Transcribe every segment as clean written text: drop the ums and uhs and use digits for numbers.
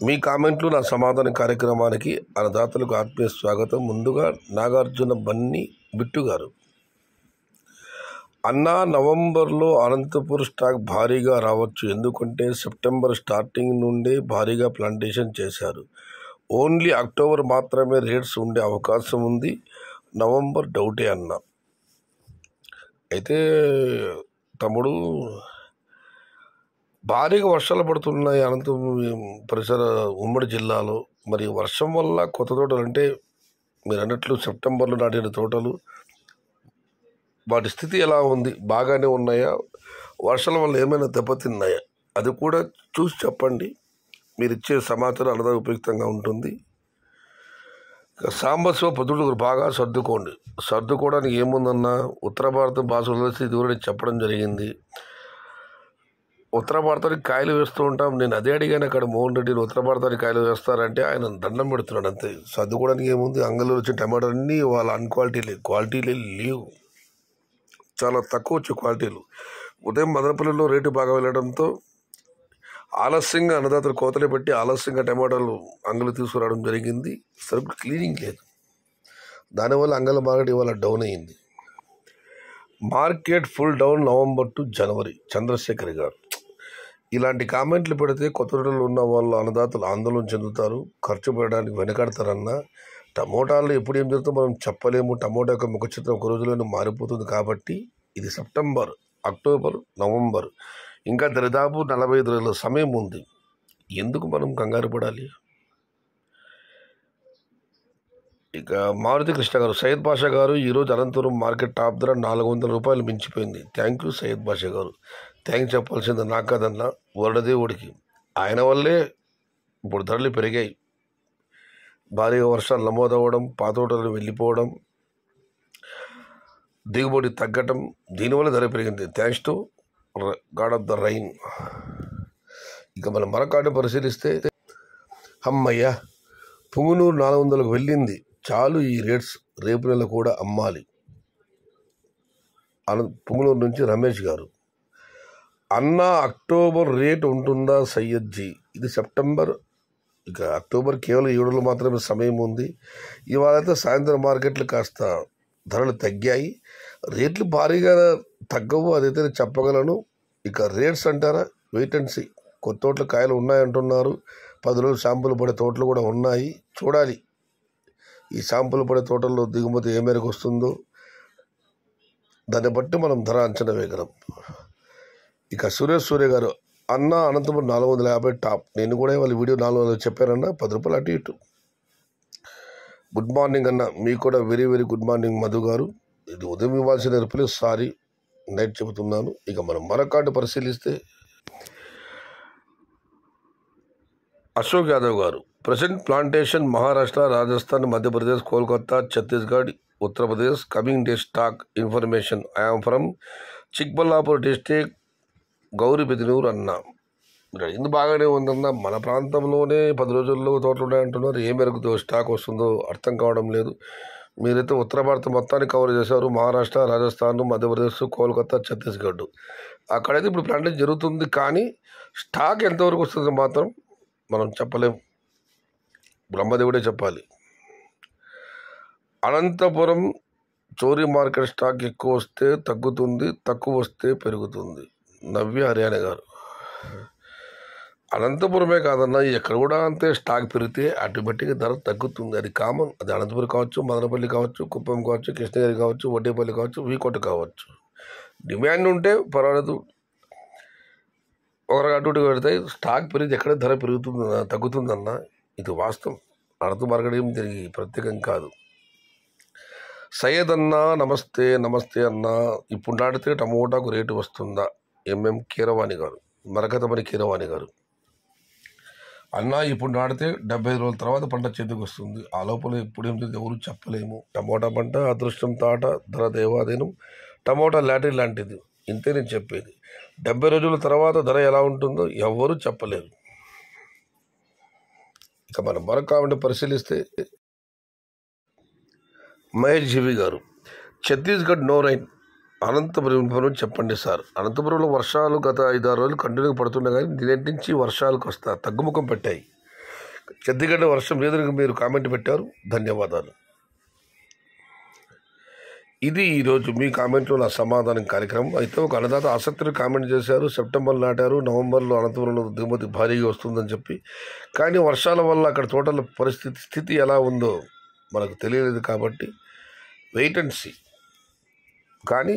మీ కామెంట్లు నా సమాధాన కార్యక్రమానికి అన్నదాతలకు ఆత్మీయ స్వాగతం. ముందుగా నాగార్జున బన్నీ బిట్టు గారు, అన్నా నవంబర్లో అనంతపూర్ స్టాక్ భారీగా రావచ్చు, ఎందుకంటే సెప్టెంబర్ స్టార్టింగ్ నుండే భారీగా ప్లాంటేషన్ చేశారు. ఓన్లీ అక్టోబర్ మాత్రమే రేట్స్ ఉండే అవకాశం ఉంది, నవంబర్ డౌటే అన్న. అయితే తమ్ముడు, భారీగా వర్షాలు పడుతున్నాయి అనంతపురం పరిసర ఉమ్మడి జిల్లాలో. మరి వర్షం వల్ల కొత్త తోటలు, అంటే మీరు అన్నట్లు సెప్టెంబర్లో నాటిన తోటలు, వాటి స్థితి ఎలా ఉంది? బాగానే ఉన్నాయా? వర్షాల వల్ల ఏమైనా దెబ్బతిన్నాయా? అది కూడా చూసి చెప్పండి. మీరు ఇచ్చే సమాచారం అన్నదా ఉపయుక్తంగా ఉంటుంది. సాంబశివ పదుడు బాగా సర్దుకోవడానికి ఏముందన్నా, ఉత్తర భారత భాషలో ఇది కూడా చెప్పడం జరిగింది. ఉత్తర భారతానికి కాయలు వేస్తూ ఉంటాం. నేను అదే అడిగాను అక్కడ మోహన్ రెడ్డిని, ఉత్తర భారతానికి కాయలు వేస్తారంటే ఆయన దండం పెడుతున్నాడు అంతే. సర్దుకోవడానికి ఏముంది? అంగల్లో వచ్చిన టమాటో అన్నీ వాళ్ళ క్వాలిటీలే లేవు, చాలా తక్కువ వచ్చే క్వాలిటీలు. ఉదయం మదనపల్లిలో రేటు బాగా వెళ్ళడంతో ఆలస్యంగా అన్నదాతలు కోతలు పెట్టి ఆలస్యంగా టమాటాలు అంగలు తీసుకురావడం జరిగింది. సరుకు క్లీనింగ్ లేదు, దానివల్ల అంగల మార్కెట్ ఇవాళ డౌన్ అయ్యింది. Market full down November to January. Chandrashekar గారు, ఇలాంటి కామెంట్లు పెడితే కొత్త తోటలు ఉన్న వాళ్ళు అన్నదాతలు ఆందోళన చెందుతారు, ఖర్చు పెట్టడానికి వెనకాడతారన్న. టమోటాలు ఎప్పుడు ఏం జరుగుతుందో మనం చెప్పలేము. టమోటా యొక్క ముఖ చిత్రం ఒక రోజులోనే మారిపోతుంది. కాబట్టి ఇది సెప్టెంబర్, అక్టోబర్, నవంబర్, ఇంకా దరిదాపు 45 రోజుల సమయం ఉంది. ఎందుకు మనం కంగారు పడాలి? ఇక మారుతి కృష్ణ గారు, సయ్యద్ బాషా గారు, ఈరోజు అనంతపురం మార్కెట్ టాప్ ధర 400 రూపాయలు మించిపోయింది. థ్యాంక్ యూ సయ్యద్ బాషా గారు. థ్యాంక్స్ చెప్పాల్సింది నాకు కాదన్నా, వరడదేవుడికి. ఆయన వల్లే ఇప్పుడు ధరలు పెరిగాయి. భారీగా వర్షాలు నమోదవ్వడం, పాతోటలు వెళ్ళిపోవడం, దిగుబడి తగ్గటం, దీనివల్ల ధర పెరిగింది. Thanks to God of the rain. ఇక మనం మరొకటి పరిశీలిస్తే, అమ్మయ్య, పుంగునూరు 400కు వెళ్ళింది, చాలు ఈ రేట్స్, రేపు నెల కూడా అమ్మాలి. పుంగునూరు నుంచి రమేష్ గారు, అన్న అక్టోబర్ రేట్ ఉంటుందా సయ్యద్జీ? ఇది సెప్టెంబర్, ఇక అక్టోబర్ కేవలం 7 రోజులు మాత్రమే సమయం ఉంది. ఇవాళైతే సాయంత్రం మార్కెట్లు కాస్త ధరలు తగ్గాయి, రేట్లు భారీగా తగ్గవు, అదైతే నేను చెప్పగలను. ఇక రేట్స్ అంటారా, వెయిట్ అండ్ సీ. కొత్త తోటలు కాయలు ఉన్నాయంటున్నారు, 10 రోజులు షాంపులు పడే తోటలు కూడా ఉన్నాయి. చూడాలి ఈ షాంపులు పడే తోటల్లో దిగుమతి ఏ మేరకు వస్తుందో, దాన్ని బట్టి మనం ధర అంచనా వేయగలం. ఇక సూర్య గారు, అన్న అనంతపురం 450 టాప్. నేను కూడా వాళ్ళ వీడియో 400 చెప్పానన్నా, 10 రూపాయలు అటు ఇటు. గుడ్ మార్నింగ్ అన్న, మీకు కూడా very very good morning Madhu గారు. ఇది ఉదయం ఇవ్వాల్సిన రిప్లై, సారీ నైట్ చెబుతున్నాను. ఇక మనం మరొకటి పరిశీలిస్తే, అశోక్ యాదవ్ గారు, present plantation Maharashtra, Rajasthan, Madhya Pradesh, Kolkata, Chhattisgarh, Uttar Pradesh. Coming day stock information. I'm from Chikballapur district, Gauribidanur అన్న. ఇందు బాగానే ఉందన్న, మన ప్రాంతంలోనే 10 రోజుల్లో తోటలు ఉన్నాయంటున్నారు. ఏ మేరకు స్టాక్ వస్తుందో అర్థం కావడం లేదు. మీరైతే ఉత్తర భారత మొత్తాన్ని కవర్ చేశారు, మహారాష్ట్ర, రాజస్థాన్, మధ్యప్రదేశ్, కోల్కతా, ఛత్తీస్గఢ్. అక్కడైతే ఇప్పుడు ప్లాంటేషన్ జరుగుతుంది, కానీ స్టాక్ ఎంతవరకు వస్తుందో మాత్రం మనం చెప్పలేం, బ్రహ్మదేవుడే చెప్పాలి. అనంతపురం చోరీ మార్కెట్ స్టాక్ ఎక్కువ వస్తే తగ్గుతుంది, తక్కువ వస్తే పెరుగుతుంది. నవ్య హర్యానా గారు, అనంతపురమే కాదన్నా, ఎక్కడ కూడా అంతే. స్టాక్ పెరిగితే ఆటోమేటిక్గా ధర తగ్గుతుంది, అది కామన్. అది అనంతపురం కావచ్చు, మదనపల్లి కావచ్చు, కుప్పం కావచ్చు, కృష్ణగిరి కావచ్చు, వడ్డేపల్లి కావచ్చు, వీకోట కావచ్చు. డిమాండ్ ఉంటే పర్వాలేదు, ఒకరికి అటు ఇటు పెడితే స్టాక్ పెరిగితే ఎక్కడ ధర పెరుగుతుంది తగ్గుతుందన్న, ఇది వాస్తవం. అనంతపురం మార్కెట్ ఏం తిరిగి ప్రత్యేకం కాదు. సయ్యద్ అన్న, నమస్తే అన్న, ఇప్పుడు నాటితే టమోటాకు రేటు వస్తుందా? కీరవాణి గారు, మరకతమణి కీరవాణి గారు, అన్న ఇప్పుడు నాటితే 75 రోజుల తర్వాత పంట చేతికి వస్తుంది, ఆ లోపల ఎప్పుడు ఏం ఎవరు చెప్పలేము. టమోటా పంట అదృష్టం తాట, ధర దేవాదేనం, టమోటా లాటరీ లాంటిది, ఇంతే నేను చెప్పేది. 70 రోజుల తర్వాత ధర ఎలా ఉంటుందో ఎవరు చెప్పలేరు. ఇక మనం మరొక పరిశీలిస్తే, మహేష్ జీవి గారు, ఛత్తీస్గఢ్ నో రైన్, అనంతపురం చెప్పండి సార్. అనంతపురంలో వర్షాలు గత 5-6 రోజులు కంటిన్యూగా పడుతున్నాయి, కానీ నిన్నటి నుంచి వర్షాలు కాస్త తగ్గుముఖం పెట్టాయి. కొద్దిగంటే వర్షం లేదని మీరు కామెంట్ పెట్టారు, ధన్యవాదాలు. ఇది ఈరోజు మీ కామెంట్లో నా సమాధానం కార్యక్రమం. అయితే ఒక అన్నదాత ఆసక్తిని కామెంట్ చేశారు, సెప్టెంబర్ నాటారు, నవంబర్లో అనంతపురంలో దిగుమతి భారీగా వస్తుందని చెప్పి. కానీ వర్షాల వల్ల అక్కడ తోటల స్థితి ఎలా ఉందో మనకు తెలియలేదు కాబట్టి వెయిట్ అండ్ సీ. కానీ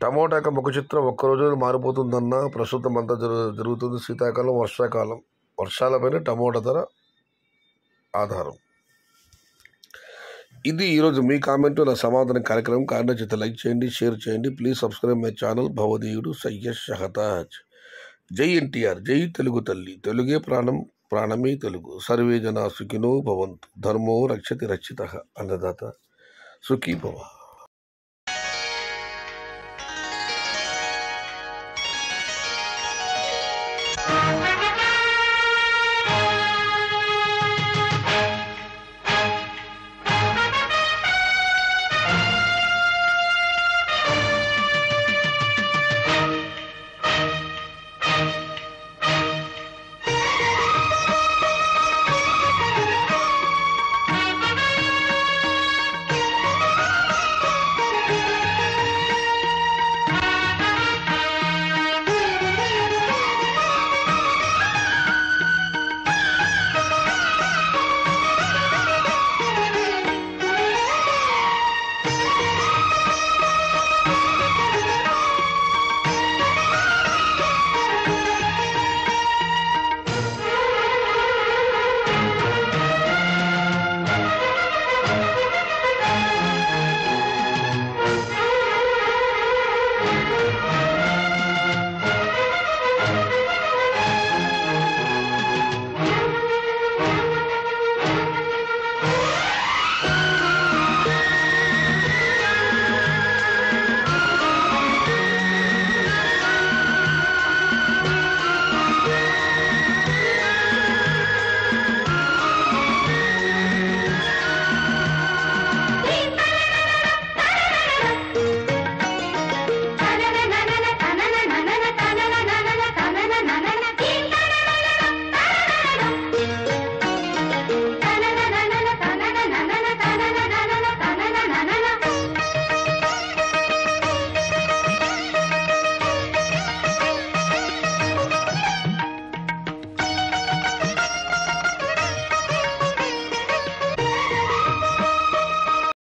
టమోటా యొక్క ముఖ చిత్రం ఒక్కరోజు మారిపోతుందన్న ప్రస్తుతం అంతా జరుగుతుంది. శీతాకాలం, వర్షాకాలం, వర్షాలపైన టమోటా ధర ఆధారం. ఇది ఈరోజు మీ కామెంట్ నా సమాధానం కార్యక్రమం. కారణం చేత లైక్ చేయండి, షేర్ చేయండి. ప్లీజ్ సబ్స్క్రైబ్ మై ఛానల్ భవదీయుడు సయ్యద్ షహతాజ్. జై ఎన్టీఆర్, జై తెలుగు తల్లి, తెలుగే ప్రాణం, ప్రాణమే తెలుగు. సర్వే జనా సుఖినో భవంతు, ధర్మో రక్షతి రక్షితః. అన్నదాత సుఖీ భవ.